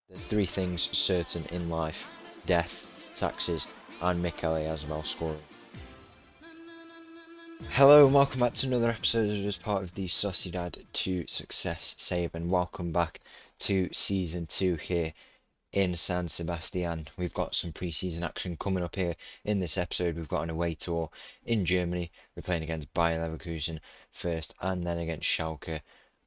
There's three things certain in life: death, taxes, and Mikel Oyarzabal scoring. Hello and welcome back to another episode as part of the Sociedad to Success save, and welcome back to Season 2 here in San Sebastian. We've got some pre-season action coming up here in this episode. We've got an away tour in Germany. We're playing against Bayer Leverkusen first and then against Schalke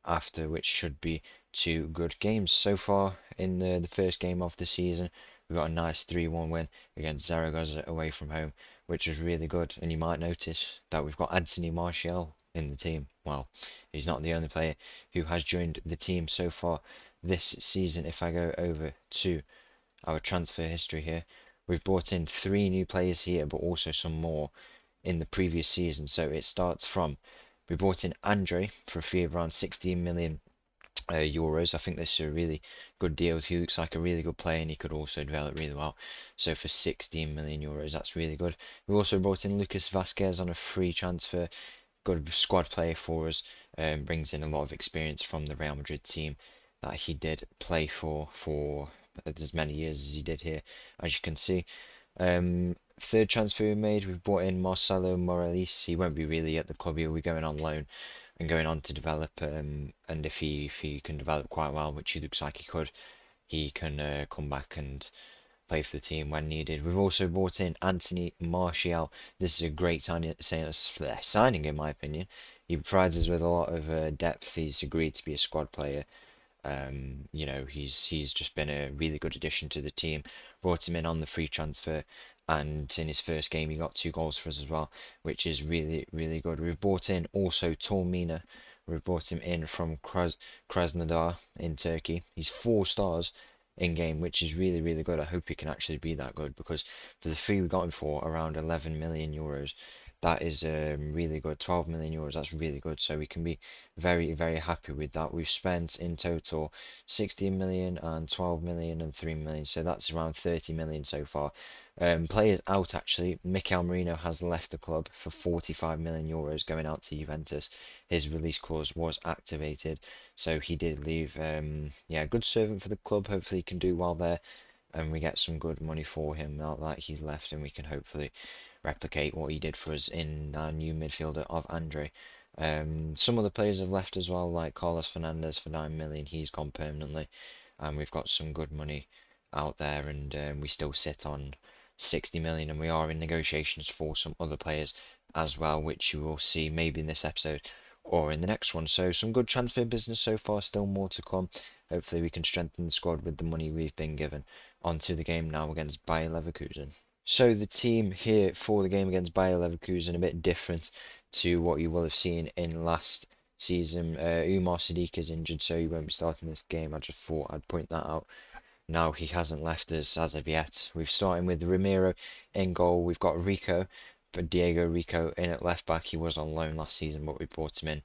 after, which should be two good games. So far in the first game of the season, we got a nice 3-1 win against Zaragoza away from home, which was really good. And you might notice that we've got Anthony Martial in the team. Well, he's not the only player who has joined the team so far this season. If I go over to our transfer history here, we've brought in 3 new players here, but also some more in the previous season. So it starts from, we brought in Andre for a fee of around 16 million euros. I think this is a really good deal. He looks like a really good player and he could also develop really well. So for 16 million euros, that's really good. We also brought in Lucas Vasquez on a free transfer. Good squad player for us. Brings in a lot of experience from the Real Madrid team that he did play for as many years as he did here, as you can see. Third transfer we made, we've brought in Marcelo Morales. He won't be really at the club, he'll be going on loan and going on to develop. And if he can develop quite well, which he looks like he could, he can come back and play for the team when needed. We've also brought in Anthony Martial. This is a great signing in my opinion. He provides us with a lot of depth. He's agreed to be a squad player. You know, he's just been a really good addition to the team. Brought him in on the free transfer, and in his first game he got 2 goals for us as well, which is really good. We've brought in also Tormina. We've brought him in from Krasnodar in Turkey. He's 4 stars in game, which is really good. I hope he can actually be that good, because for the fee we got him for, around 11 million euros, that is really good. 12 million euros, that's really good. So we can be very happy with that. We've spent in total 16 million and 12 million and 3 million, so that's around 30 million so far. Players out actually. Mikel Merino has left the club for 45 million euros, going out to Juventus. His release clause was activated, so he did leave. Yeah, good servant for the club. Hopefully he can do well there, and we get some good money for him now that he's left, and we can hopefully replicate what he did for us in our new midfielder of Andre. Some of the players have left as well, like Carlos Fernandez for 9 million. He's gone permanently, and we've got some good money out there, and we still sit on 60 million, and we are in negotiations for some other players as well, which you will see maybe in this episode or in the next one. So some good transfer business so far, still more to come. Hopefully we can strengthen the squad with the money we've been given. Onto the game now against Bayer Leverkusen. So the team here for the game against Bayer Leverkusen, a bit different to what you will have seen in last season. Umar Sadiq is injured, so he won't be starting this game. I just thought I'd point that out. Now he hasn't left us as of yet. We've started with Ramiro in goal. We've got Rico, but Diego Rico in at left back. He was on loan last season, but we brought him in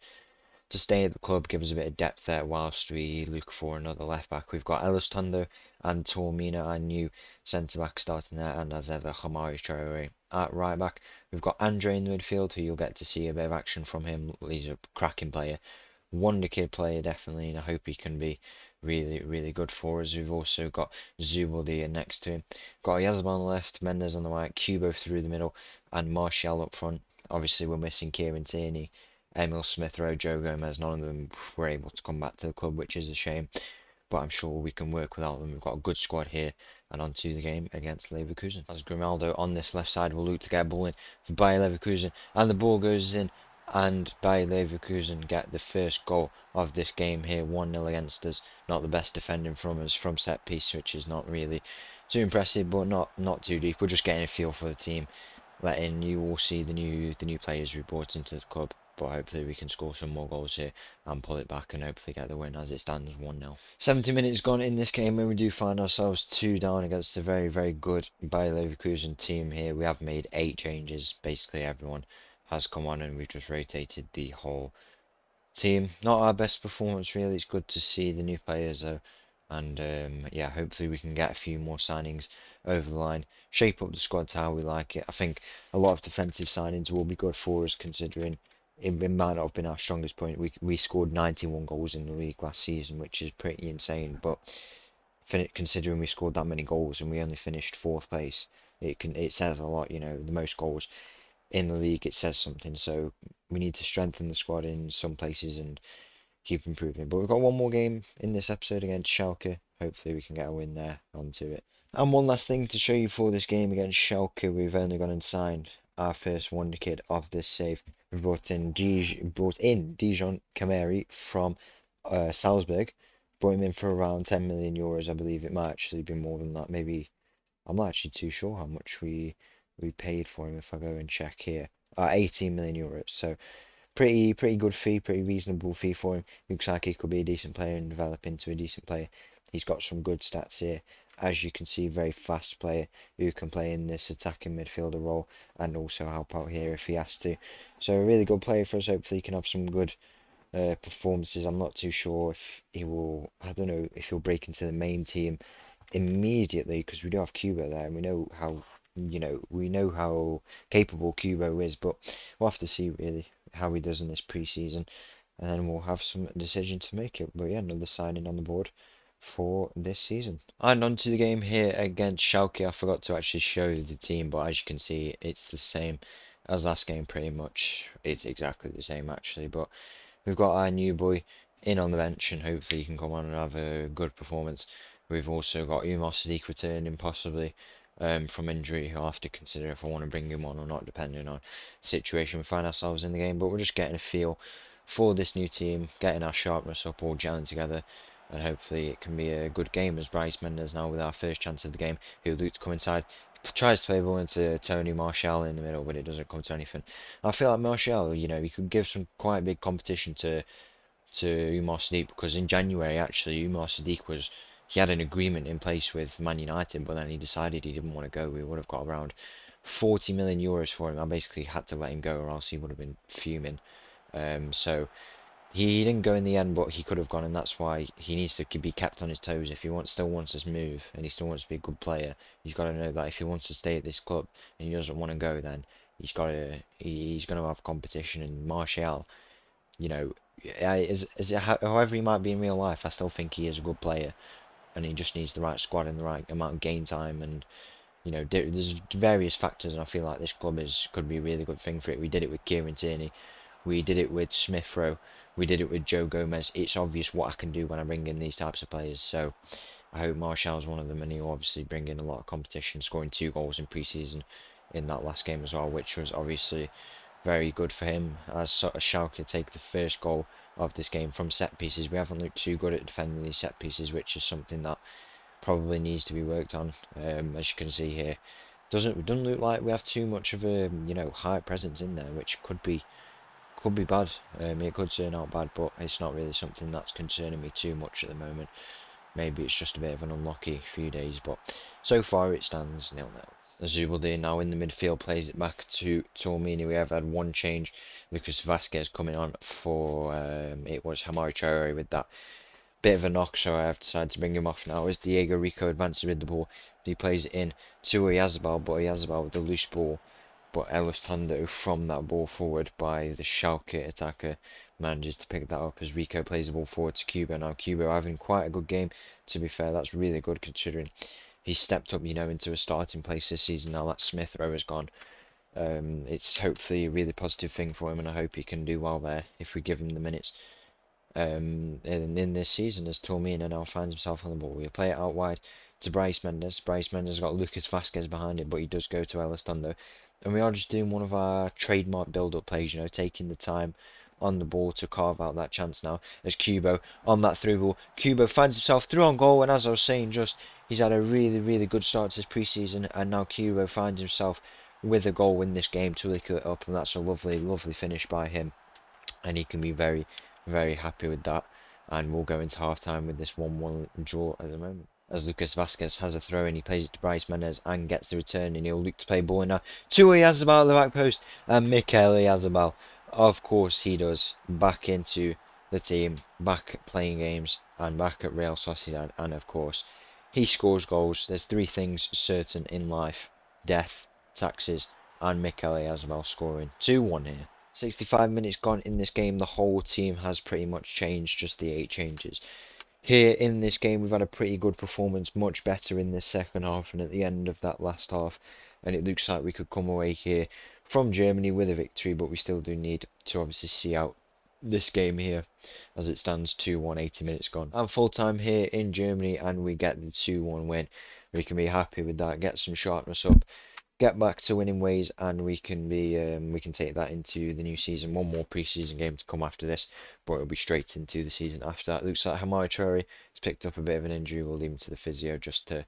to stay at the club, give us a bit of depth there whilst we look for another left back. We've got Ellis Tondo and Tormina, our new centre back, starting there, and as ever, Hamari Traore at right back. We've got Andre in the midfield, who you'll get to see a bit of action from him. He's a cracking player, wonder kid player definitely, and I hope he can be really good for us. We've also got Zubaldi next to him. Got Yazba on the left, Mendes on the right, Kubo through the middle, and Martial up front. Obviously, we're missing Kieran Tierney, Emil Smith Rowe, Joe Gomez. None of them were able to come back to the club, which is a shame, but I'm sure we can work without them. We've got a good squad here, and on to the game against Leverkusen. As Grimaldo on this left side will look to get a ball in for Bayer Leverkusen, and the ball goes in, and Bayer Leverkusen get the first goal of this game here, 1-0 against us. Not the best defending from us from set piece, which is not really too impressive, but not too deep. We're just getting a feel for the team, letting you all see the new players we brought into the club. But hopefully we can score some more goals here and pull it back and hopefully get the win as it stands 1-0. 70 minutes gone in this game, and we do find ourselves 2 down against a very good Bayer Leverkusen team here. We have made 8 changes. Basically everyone has come on, and we've just rotated the whole team. Not our best performance really. It's good to see the new players though, and yeah, hopefully we can get a few more signings over the line, shape up the squad to how we like it. I think a lot of defensive signings will be good for us, considering it might not have been our strongest point. We scored 91 goals in the league last season, which is pretty insane, but considering we scored that many goals and we only finished fourth place. It says a lot, the most goals in the league, it says something. So we need to strengthen the squad in some places and keep improving. But we've got one more game in this episode against Schalke. Hopefully we can get a win there onto it. And one last thing to show you for this game against Schalke, we've only gone and signed our first wonder kid of this save. We brought in Dijon Kameri from Salzburg. Brought him in for around 10 million euros. I believe it might actually be more than that. Maybe I'm not actually too sure how much we paid for him if I go and check here. 18 million euros. So pretty good fee, pretty reasonable fee for him. Looks like he could be a decent player and develop into a decent player. He's got some good stats here. As you can see, very fast player who can play in this attacking midfielder role and also help out here if he has to. So a really good player for us. Hopefully he can have some good performances. I'm not too sure if he will, I don't know if he'll break into the main team immediately because we do have Cuba there and we know how capable Cubo is, but we'll have to see really how he does in this pre-season, and then we'll have some decision to make it. But yeah, another signing on the board for this season. And on to the game here against Schalke. I forgot to actually show the team, but as you can see, it's the same as last game pretty much. It's exactly the same actually, but we've got our new boy in on the bench, and hopefully he can come on and have a good performance. We've also got Umar Sadiq returning possibly from injury. I'll have to consider if I want to bring him on or not, depending on the situation we find ourselves in the game. But we're just getting a feel for this new team, getting our sharpness up, all gelling together, and hopefully it can be a good game. As Bryce Mendes now with our first chance of the game, he'll look to come inside. Tries to play the ball into Tony Martial in the middle, but it doesn't come to anything. I feel like Martial, he could give some quite big competition to Umar Sadiq, because in January actually Umar Sadiq he had an agreement in place with Man United, but then he decided he didn't want to go. We would have got around 40 million euros for him. I basically had to let him go or else he would have been fuming. So he didn't go in the end, but he could have gone, and that's why he needs to be kept on his toes. If he still wants to move and he still wants to be a good player, he's got to know that if he wants to stay at this club and he doesn't want to go, then he's going to have competition. And Martial, however he might be in real life, I still think he is a good player, and he just needs the right squad and the right amount of game time. And there's various factors, and I feel like this club could be a really good thing for it. We did it with Kieran Tierney, we did it with Smith Rowe, we did it with Joe Gomez. It's obvious what I can do when I bring in these types of players. So I hope Martial's one of them, and he'll obviously bring in a lot of competition, scoring 2 goals in pre-season in that last game as well, which was obviously very good for him, as Schalke take the first goal of this game from set pieces. We haven't looked too good at defending these set pieces, which is something that probably needs to be worked on. As you can see here, doesn't look like we have too much of a high presence in there, which could be bad. It could turn out bad, but it's not really something that's concerning me too much at the moment. Maybe it's just a bit of an unlucky few days, but so far it stands 0-0. Zubeldia now in the midfield plays it back to Tormini. We have had one change. Lucas Vasquez coming on for it was Hamari Traore with that bit of a knock, so I have decided to bring him off now. As Diego Rico advances with the ball, he plays it in to Oyarzabal, but Oyarzabal with the loose ball. But Elizondo from that ball forward by the Schalke attacker manages to pick that up as Rico plays the ball forward to Cubo. Now Cubo having quite a good game, to be fair. That's really good considering he's stepped up, into a starting place this season now that Smith Rowe has gone. It's hopefully a really positive thing for him, and I hope he can do well there if we give him the minutes. In this season, as Tormina now finds himself on the ball, we play it out wide to Bryce Mendes. Bryce Mendes has got Lucas Vasquez behind it, but he does go to Elizondo. And we are just doing one of our trademark build-up plays, taking the time on the ball to carve out that chance now. As Cubo on that through ball. Cubo finds himself through on goal, and as I was saying, he's had a really, really good start to this pre-season, and now Cubo finds himself with a goal in this game to lick it up, and that's a lovely, lovely finish by him. And he can be very, very happy with that. And we'll go into half-time with this 1-1 draw at the moment. As Lucas Vasquez has a throw and he plays it to Bryce Mendes and gets the return, and he'll look to play ball now to Oyarzabal at the back post, and Mikel Oyarzabal, of course he does, back into the team, back playing games and back at Real Sociedad, and of course he scores goals. There's 3 things certain in life: death, taxes, and Mikel Oyarzabal scoring 2-1 here. 65 minutes gone in this game. The whole team has pretty much changed, just the 8 changes. Here in this game, we've had a pretty good performance, much better in this second half and at the end of that last half. And it looks like we could come away here from Germany with a victory, but we still do need to obviously see out this game here as it stands 2-1, 80 minutes gone. And full time here in Germany, and we get the 2-1 win. We can be happy with that, get some sharpness up, get back to winning ways, and we can take that into the new season. One more pre-season game to come after this, but it'll be straight into the season after that. Looks like Hamari Traore has picked up a bit of an injury. We'll leave him to the physio just to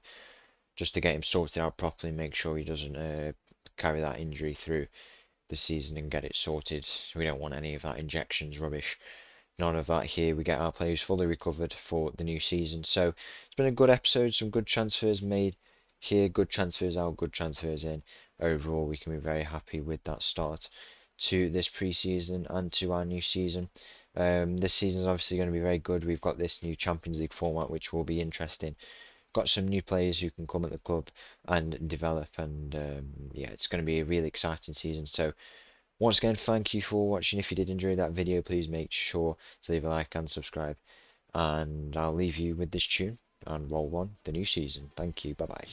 get him sorted out properly, make sure he doesn't carry that injury through the season and get it sorted. We don't want any of that injections rubbish. None of that here. We get our players fully recovered for the new season. So it's been a good episode, some good transfers made here, good transfers out, good transfers in. Overall, we can be very happy with that start to this pre-season and to our new season. This season is obviously going to be very good. We've got this new Champions League format, which will be interesting. Got some new players who can come at the club and develop, and yeah, it's going to be a really exciting season. So once again, thank you for watching. If you did enjoy that video, please make sure to leave a like and subscribe. And I'll leave you with this tune and roll on the new season. Thank you. Bye bye.